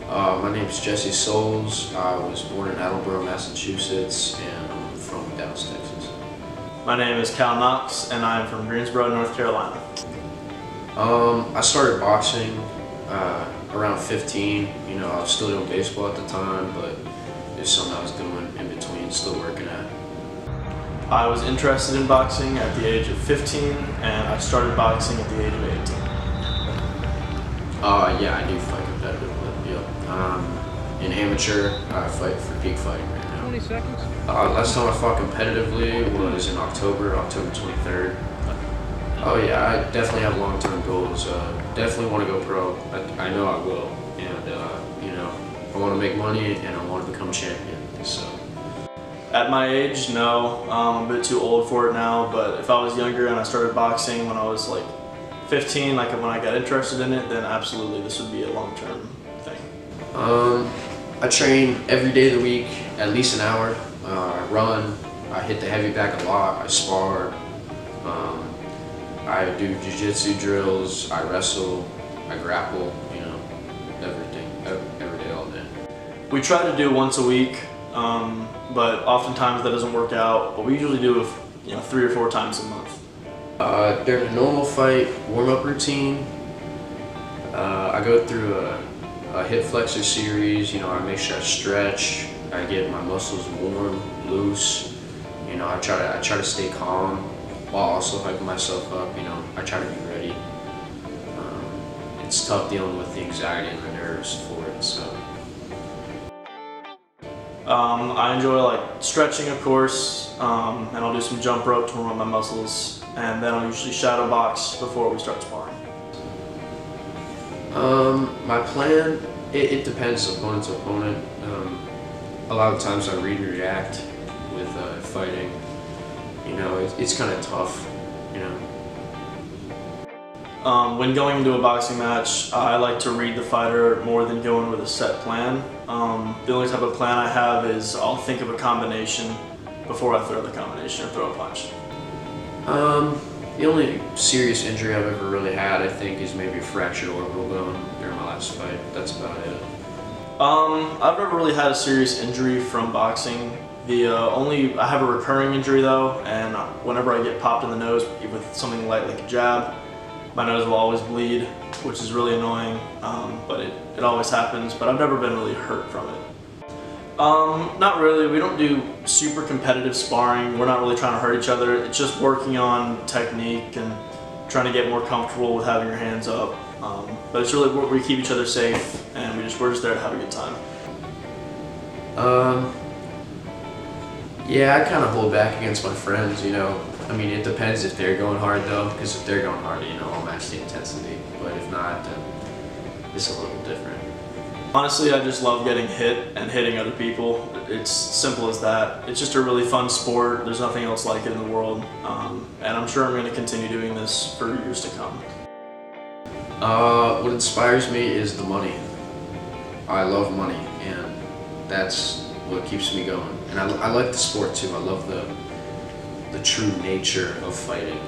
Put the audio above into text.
My name's Jesse Souls. I was born in Attleboro, Massachusetts, and I'm from Dallas, Texas. My name is Cal Knox, and I'm from Greensboro, North Carolina. I started boxing around 15. You know, I was still doing baseball at the time, but it's something I was doing in between, still working at. I was interested in boxing at the age of 15, and I started boxing at the age of 18. Yeah, I do fight competitively. Yeah. In amateur, I fight for peak fighting right now. 20 seconds. Last time I fought competitively was in October 23rd. Oh yeah, I definitely have long-term goals. Definitely want to go pro. I know I will, and you know, I want to make money and I want to become champion. So. At my age, no, I'm a bit too old for it now, but if I was younger and I started boxing when I was like 15, like when I got interested in it, then absolutely this would be a long-term thing. I train every day of the week, at least an hour. I run, I hit the heavy bag a lot, I spar, I do jiu-jitsu drills, I wrestle, I grapple, you know, everything, every day, all day. We try to do once a week, but oftentimes that doesn't work out, but we usually do it, 3 or 4 times a month. During a normal fight warm-up routine, I go through a hip flexor series. You know, I make sure I stretch, I get my muscles warm, loose. You know, I try to stay calm while also hyping myself up. You know, I try to be ready. It's tough dealing with the anxiety and the nerves for it. So. I enjoy like stretching, of course, and I'll do some jump rope to warm up my muscles, and then I'll usually shadow box before we start sparring. My plan, it depends opponent to opponent. A lot of times I read and react with fighting. You know, it's kind of tough, you know. When going into a boxing match, I like to read the fighter more than go in with a set plan. The only type of plan I have is I'll think of a combination before I throw the combination or throw a punch. The only serious injury I've ever really had, I think, is maybe a fractured orbital bone during my last fight. That's about it. I've never really had a serious injury from boxing. I have a recurring injury though, and whenever I get popped in the nose with something light like a jab, my nose will always bleed, which is really annoying, but it always happens, but I've never been really hurt from it. Not really. We don't do super competitive sparring. We're not really trying to hurt each other. It's just working on technique and trying to get more comfortable with having your hands up. But it's really where we keep each other safe, and we're just there to have a good time. Yeah, I kind of hold back against my friends, you know. I mean, it depends if they're going hard though, because if they're going hard, you know, I'll match the intensity. But if not, then it's a little different. Honestly, I just love getting hit and hitting other people. It's simple as that. It's just a really fun sport. There's nothing else like it in the world. And I'm sure I'm going to continue doing this for years to come. What inspires me is the money. I love money, and that's what keeps me going. And I like the sport too. I love the true nature of fighting.